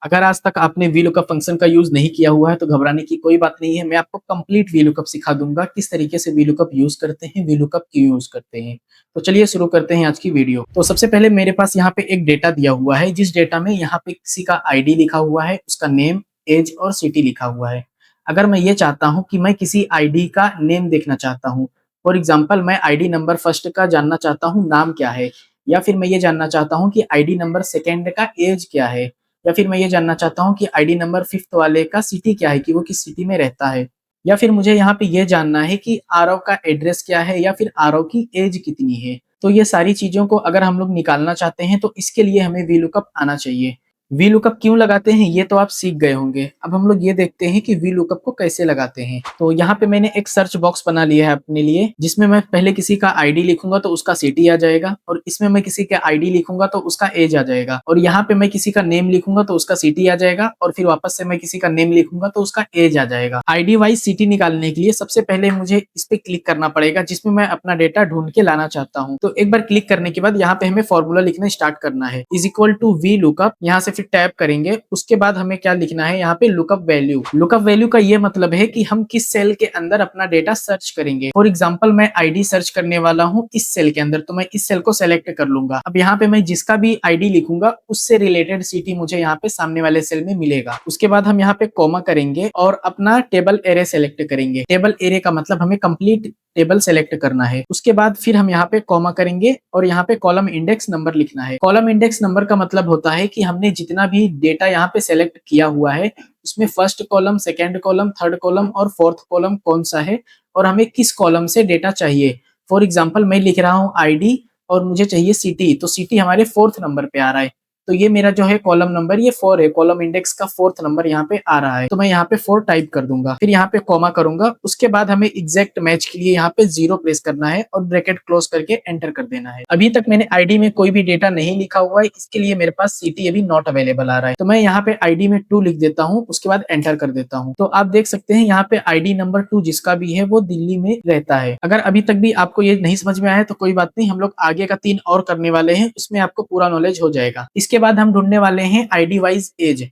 अगर आज तक आपने वीलुकअप फंक्शन का यूज़ नहीं किया हुआ है तो घबराने की कोई बात नहीं है। मैं आपको कंप्लीट वीलुकअप सिखा दूँगा, किस तरीके से वीलुकअप यूज़ करते हैं, वीलुकअप क्यों यूज़ करते हैं। तो चलिए शुरू करते हैं आज की वीडियो। तो सबसे पहले मेरे पास यहाँ पे एक डेटा दिया हुआ है, जिस डेटा में यहाँ पे किसी का आईडी लिखा हुआ है, उसका नेम, ऐज और सिटी लिखा हुआ है। अगर मैं ये चाहता हूँ कि मैं किसी आईडी का नेम देखना चाहता हूँ, फॉर एग्ज़ाम्पल मैं आईडी नंबर फर्स्ट का जानना चाहता हूँ नाम क्या है? या फिर मैं ये जानना चाहता हूँ कि आईडी नंबर सेकंड का ऐज क्या है? या फिर मैं ये जानना चाहता हूँ कि आईडी नंबर 5th वाले का सिटी क्या है कि वो किस सिटी में रहता है। या फिर मुझे यहाँ पे ये जानना है कि आरव का एड्रेस क्या है या फिर आरव की एज कितनी है। तो ये सारी चीज़ों को अगर हम लोग निकालना चाहते हैं तो इसके लिए हमें वीलुकअप आना चाहिए। वीलुकअप क्यों लगाते हैं ये तो आप सीख गए होंगे। अब हम लोग ये देखते हैं कि वीलुकअप को कैसे लगाते हैं। तो यहाँ पे मैंने एक सर्च बॉक्स बना लिया है अपने लिए, जिसमें मैं पहले किसी का आईडी लिखूंगा तो उसका सिटी आ जाएगा, और इसमें मैं किसी का आईडी लिखूंगा तो उसका एज आ जाएगा, और यहाँ पे मैं किसी का नेम लिखूंगा तो उसका सिटी आ जाएगा, और फिर वापस से मैं किसी का नेम लिखूंगा तो उसका एज आ जाएगा। आईडी वाइज सिटी निकालने के लिए सबसे पहले मुझे इस पे क्लिक करना पड़ेगा जिसमें मैं अपना डेटा ढूंढ के लाना चाहता हूँ। तो एक बार क्लिक करने के बाद यहाँ पे हमें फॉर्मूला लिखना स्टार्ट करना है, is equal to V lookup. यहाँ से फिर टैप करेंगे, उसके बाद हमें क्या लिखना है यहाँ पे लुकअप वैल्यू। लुकअप वैल्यू का ये मतलब है कि हम किस सेल के अंदर अपना डेटा सर्च करेंगे। फॉर एग्जाम्पल मैं आईडी सर्च करने वाला हूँ इस सेल के अंदर, तो मैं इस सेल को सेलेक्ट कर लूंगा। अब यहाँ पे मैं जिसका भी आईडी लिखूंगा उससे रिलेटेड सिटी मुझे यहाँ पे सामने वाले सेल में मिलेगा। उसके बाद हम यहाँ पे कॉमा करेंगे और अपना टेबल एरे सेलेक्ट करेंगे। टेबल एरे का मतलब हमें कंप्लीट टेबल सेलेक्ट करना है। उसके बाद फिर हम यहाँ पे कॉमा करेंगे और यहाँ पे कॉलम इंडेक्स नंबर लिखना है। कॉलम इंडेक्स नंबर का मतलब होता है कि हमने जितना भी डेटा यहाँ पे सेलेक्ट किया हुआ है उसमें first column, second column, third column और फोर्थ कॉलम कौन सा है और हमें किस कॉलम से डेटा चाहिए। फॉर एग्जाम्पल मैं लिख रहा हूँ आईडी और मुझे चाहिए सिटी, तो सिटी हमारे 4th नंबर पे आ रहा है। तो ये मेरा जो है कॉलम नंबर ये 4 है, कॉलम इंडेक्स का 4th नंबर यहाँ पे आ रहा है। तो मैं यहाँ पे 4 टाइप कर दूंगा, फिर यहाँ पे कॉमा करूंगा। उसके बाद हमें एग्जैक्ट मैच के लिए यहाँ पे 0 प्रेस करना है और ब्रैकेट क्लोज करके एंटर कर देना है। अभी तक मैंने आईडी में कोई भी डेटा नहीं लिखा हुआ है, इसके लिए मेरे पास सिटी अभी नॉट अवेलेबल आ रहा है। तो मैं यहाँ पे आईडी में 2 लिख देता हूँ, उसके बाद एंटर कर देता हूँ। तो आप देख सकते हैं यहाँ पे आईडी नंबर 2 जिसका भी है वो दिल्ली में रहता है। अगर अभी तक भी आपको ये नहीं समझ में आया तो कोई बात नहीं, हम लोग आगे का 3 और करने वाले हैं, उसमें आपको पूरा नॉलेज हो जाएगा। इसके बाद हम ढूंढने वाले हैं आईडी वाइज एज।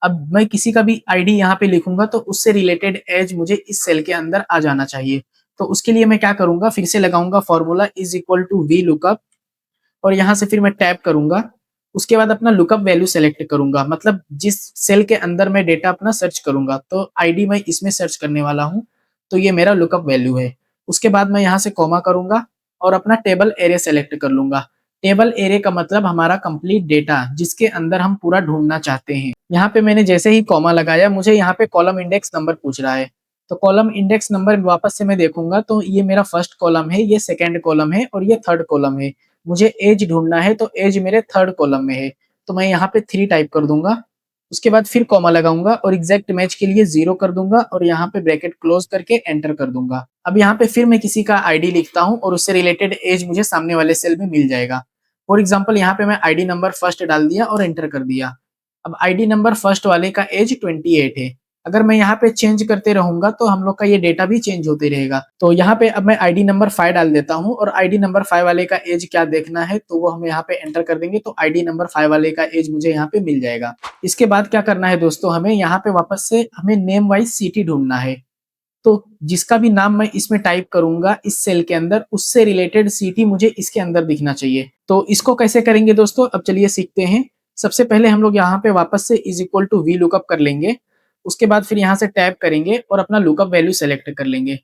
अब मैं किसी का भी आईडी यहाँ पे लिखूंगा तो उससे रिलेटेड एज मुझे इस सेल के अंदर आ जाना चाहिए। तो उसके लिए मैं क्या करूंगा, फिर से लगाऊंगा formula is equal to V lookup, और यहाँ से फिर मैं टैप करूंगा। उसके बाद अपना लुकअप वैल्यू सेलेक्ट करूंगा, मतलब जिस सेल के अंदर मैं डेटा अपना सर्च करूंगा। तो आईडी मैं इसमें सर्च करने वाला हूँ, तो ये मेरा लुकअप वैल्यू है। उसके बाद मैं यहाँ से कॉमा करूंगा और अपना टेबल एरे सेलेक्ट कर लूंगा। टेबल एरे का मतलब हमारा कंप्लीट डेटा जिसके अंदर हम पूरा ढूंढना चाहते हैं। यहाँ पे मैंने जैसे ही कॉमा लगाया मुझे यहाँ पे कॉलम इंडेक्स नंबर पूछ रहा है। तो कॉलम इंडेक्स नंबर वापस से मैं देखूंगा तो ये मेरा फर्स्ट कॉलम है, ये सेकंड कॉलम है और ये थर्ड कॉलम है। मुझे एज ढूंढना है तो एज मेरे थर्ड कॉलम में है, तो मैं यहाँ पे 3 टाइप कर दूंगा। उसके बाद फिर कॉमा लगाऊंगा और एग्जैक्ट मैच के लिए 0 कर दूंगा और यहाँ पे ब्रैकेट क्लोज करके एंटर कर दूंगा। अब यहाँ पे फिर मैं किसी का आईडी लिखता हूँ और उससे रिलेटेड एज मुझे सामने वाले सेल में मिल जाएगा। फॉर एग्जाम्पल यहाँ पे मैं आईडी नंबर फर्स्ट डाल दिया और एंटर कर दिया। अब आईडी नंबर फर्स्ट वाले का एज 28 है। अगर मैं यहाँ पे चेंज करते रहूंगा तो हम लोग का ये डेटा भी चेंज होते रहेगा। तो यहाँ पे अब मैं आईडी नंबर 5 डाल देता हूँ और आईडी नंबर 5 वाले का एज क्या देखना है तो वो हम यहाँ पे एंटर कर देंगे, तो आईडी नंबर 5 वाले का एज मुझे यहाँ पे मिल जाएगा। इसके बाद क्या करना है दोस्तों, हमें यहाँ पे वापस से हमें नेम वाइज सिटी ढूंढना है। तो जिसका भी नाम मैं इसमें टाइप करूंगा इस सेल के अंदर उससे रिलेटेड सिटी मुझे इसके अंदर दिखना चाहिए। तो इसको कैसे करेंगे दोस्तों, अब चलिए सीखते हैं। सबसे पहले हम लोग यहाँ पे वापस से is equal to V lookup कर लेंगे। उसके बाद फिर यहाँ से टैप करेंगे और अपना लुकअप वैल्यू सेलेक्ट कर लेंगे।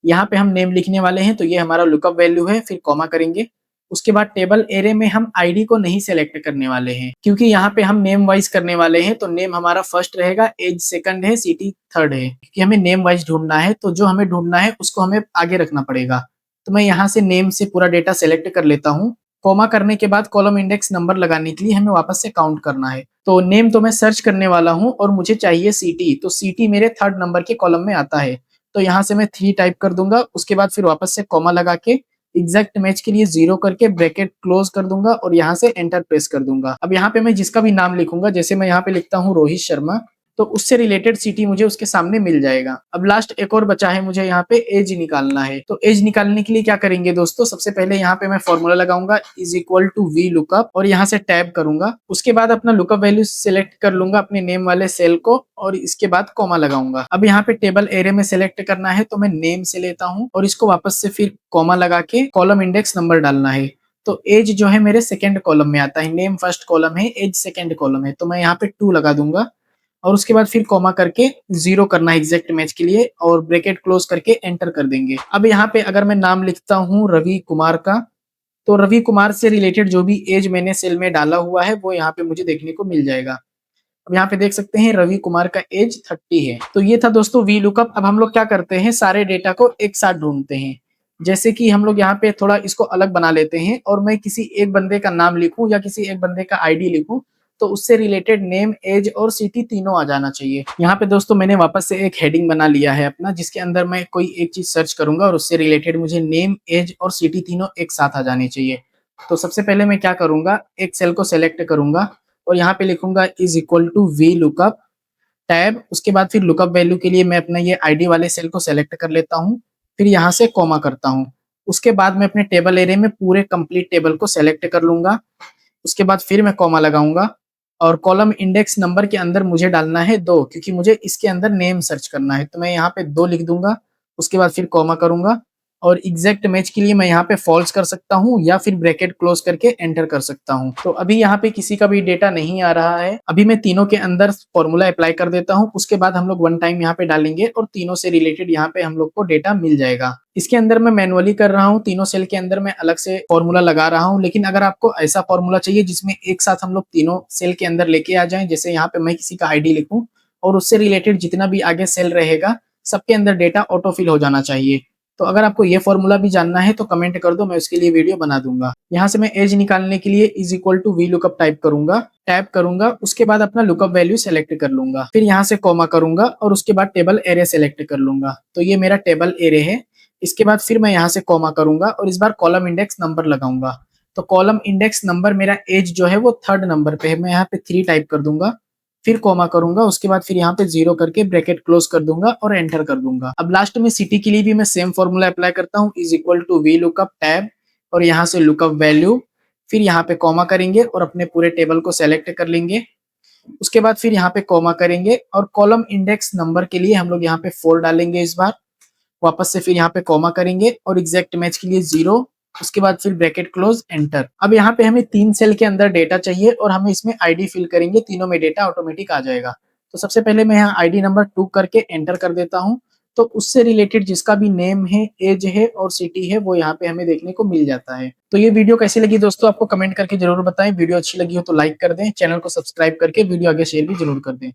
यहाँ पे हम नेम लिखने वाले हैं तो ये हमारा लुकअप वैल्यू है, फिर कॉमा करेंगे। उसके बाद टेबल एरे में हम आईडी को नहीं सेलेक्ट करने वाले हैं क्योंकि यहाँ पे हम नेम वाइज करने वाले हैं। तो नेम हमारा फर्स्ट रहेगा, एज सेकंड है, सिटी थर्ड है, क्योंकि हमें नेम वाइज ढूंढना है तो जो हमें ढूंढना है उसको हमें आगे रखना पड़ेगा। तो मैं यहाँ से नेम से पूरा डेटा सेलेक्ट कर लेता हूँ। कॉमा करने के बाद कॉलम इंडेक्स नंबर लगाने के लिए हमें वापस से काउंट करना है। तो नेम तो मैं सर्च करने वाला हूँ और मुझे चाहिए सिटी, तो सिटी मेरे 3rd नंबर के कॉलम में आता है। तो यहाँ से मैं 3 टाइप कर दूंगा। उसके बाद फिर वापस से कॉमा लगा के एग्जैक्ट मैच के लिए 0 करके ब्रैकेट क्लोज कर दूंगा और यहाँ से एंटर प्रेस कर दूंगा। अब यहाँ पे मैं जिसका भी नाम लिखूंगा, जैसे मैं यहाँ पे लिखता हूँ रोहित शर्मा, तो उससे रिलेटेड सिटी मुझे उसके सामने मिल जाएगा। अब लास्ट एक और बचा है, मुझे यहाँ पे एज निकालना है। तो एज निकालने के लिए क्या करेंगे दोस्तों, सबसे पहले यहाँ पे मैं फॉर्मूला लगाऊंगा is equal to V lookup और यहाँ से टैब करूंगा। उसके बाद अपना लुकअप वैल्यू सिलेक्ट कर लूंगा अपने नेम वाले सेल को और इसके बाद कॉमा लगाऊंगा। अब यहाँ पे टेबल एरे में सिलेक्ट करना है तो मैं नेम से लेता हूँ और इसको वापस से फिर कॉमा लगा के कॉलम इंडेक्स नंबर डालना है। तो एज जो है मेरे सेकंड कॉलम में आता है, नेम फर्स्ट कॉलम है, एज सेकंड कॉलम है, तो मैं यहाँ पे 2 लगा दूंगा और उसके बाद फिर कॉमा करके 0 करना है एग्जैक्ट मैच के लिए और ब्रैकेट क्लोज करके एंटर कर देंगे। अब यहाँ पे अगर मैं नाम लिखता हूँ रवि कुमार का, तो रवि कुमार से रिलेटेड जो भी एज मैंने सेल में डाला हुआ है वो यहाँ पे मुझे देखने को मिल जाएगा। अब यहाँ पे देख सकते हैं रवि कुमार का एज 30 है। तो ये था दोस्तों वी लुकअप। अब हम लोग क्या करते हैं, सारे डेटा को एक साथ ढूंढते हैं। जैसे कि हम लोग यहाँ पे थोड़ा इसको अलग बना लेते हैं और मैं किसी एक बंदे का नाम लिखूं या किसी एक बंदे का आईडी लिखूं तो उससे रिलेटेड नेम, एज और सिटी तीनों आ जाना चाहिए। यहाँ पे दोस्तों मैंने वापस से एक हेडिंग बना लिया है अपना, जिसके अंदर मैं कोई एक चीज सर्च करूंगा और उससे रिलेटेड मुझे नेम, एज और सिटी तीनों एक साथ आ जानी चाहिए। तो सबसे पहले मैं क्या करूंगा, एक सेल को सेलेक्ट करूंगा और यहाँ पे लिखूंगा is equal to V lookup tab. उसके बाद फिर लुकअप वैल्यू के लिए मैं अपना ये आईडी वाले सेल को सेलेक्ट कर लेता हूँ, फिर यहाँ से कॉमा करता हूँ। उसके बाद मैं अपने टेबल एरिया में पूरे कंप्लीट टेबल को सेलेक्ट कर लूंगा। उसके बाद फिर मैं कॉमा लगाऊंगा और कॉलम इंडेक्स नंबर के अंदर मुझे डालना है 2, क्योंकि मुझे इसके अंदर नेम सर्च करना है। तो मैं यहाँ पे 2 लिख दूंगा, उसके बाद फिर कॉमा करूंगा और एग्जैक्ट मैच के लिए मैं यहाँ पे फॉल्स कर सकता हूँ या फिर ब्रैकेट क्लोज करके एंटर कर सकता हूँ। तो अभी यहाँ पे किसी का भी डेटा नहीं आ रहा है। अभी मैं तीनों के अंदर फॉर्मूला अप्लाई कर देता हूँ, उसके बाद हम लोग वन टाइम यहाँ पे डालेंगे और तीनों से रिलेटेड यहाँ पे हम लोग को डेटा मिल जाएगा। इसके अंदर मैं मैनुअली कर रहा हूँ, तीनों सेल के अंदर मैं अलग से फॉर्मूला लगा रहा हूँ। लेकिन अगर आपको ऐसा फॉर्मूला चाहिए जिसमें एक साथ हम लोग तीनों सेल के अंदर लेके आ जाएं, जैसे यहाँ पे मैं किसी का आईडी लिखूं और उससे रिलेटेड जितना भी आगे सेल रहेगा सबके अंदर डेटा ऑटो फिल हो जाना चाहिए। तो अगर आपको ये फॉर्मूला भी जानना है तो कमेंट कर दो, मैं उसके लिए वीडियो बना दूंगा। यहाँ से मैं एज निकालने के लिए is equal to V lookup type करूंगा, टैप करूंगा, उसके बाद अपना लुकअप वैल्यू सेलेक्ट कर लूंगा, फिर यहाँ से कॉमा करूंगा और उसके बाद टेबल एरे सेलेक्ट कर लूंगा। तो ये मेरा टेबल एरे है। इसके बाद फिर मैं यहाँ से कॉमा करूंगा और इस बार कॉलम इंडेक्स नंबर लगाऊंगा। तो कॉलम इंडेक्स नंबर मेरा एज जो है वो 3rd नंबर पे है, मैं यहाँ पे 3 टाइप कर दूंगा, फिर कॉमा करूंगा, उसके बाद फिर यहाँ पे 0 करके ब्रैकेट क्लोज कर दूंगा और एंटर कर दूंगा। अब लास्ट में सिटी के लिए भी मैं सेम फॉर्मूला अप्लाई करता हूँ, is equal to V lookup tab और यहाँ से लुकअप वैल्यू, फिर यहाँ पे कॉमा करेंगे और अपने पूरे टेबल को सेलेक्ट कर लेंगे। उसके बाद फिर यहाँ पे कॉमा करेंगे और कॉलम इंडेक्स नंबर के लिए हम लोग यहाँ पे 4 डालेंगे इस बार, वापस से फिर यहाँ पे कॉमा करेंगे और एग्जैक्ट मैच के लिए 0, उसके बाद फिर ब्रैकेट क्लोज एंटर। अब यहाँ पे हमें 3 सेल के अंदर डेटा चाहिए और हमें इसमें आईडी फिल करेंगे, तीनों में डेटा ऑटोमेटिक आ जाएगा। तो सबसे पहले मैं यहाँ आईडी नंबर 2 करके एंटर कर देता हूँ। तो उससे रिलेटेड जिसका भी नेम है, एज है और सिटी है वो यहाँ पे हमें देखने को मिल जाता है। तो ये वीडियो कैसी लगी दोस्तों, आपको कमेंट करके जरूर बताएं। वीडियो अच्छी लगी हो तो लाइक कर दें, चैनल को सब्सक्राइब करके वीडियो आगे शेयर भी जरूर कर दें।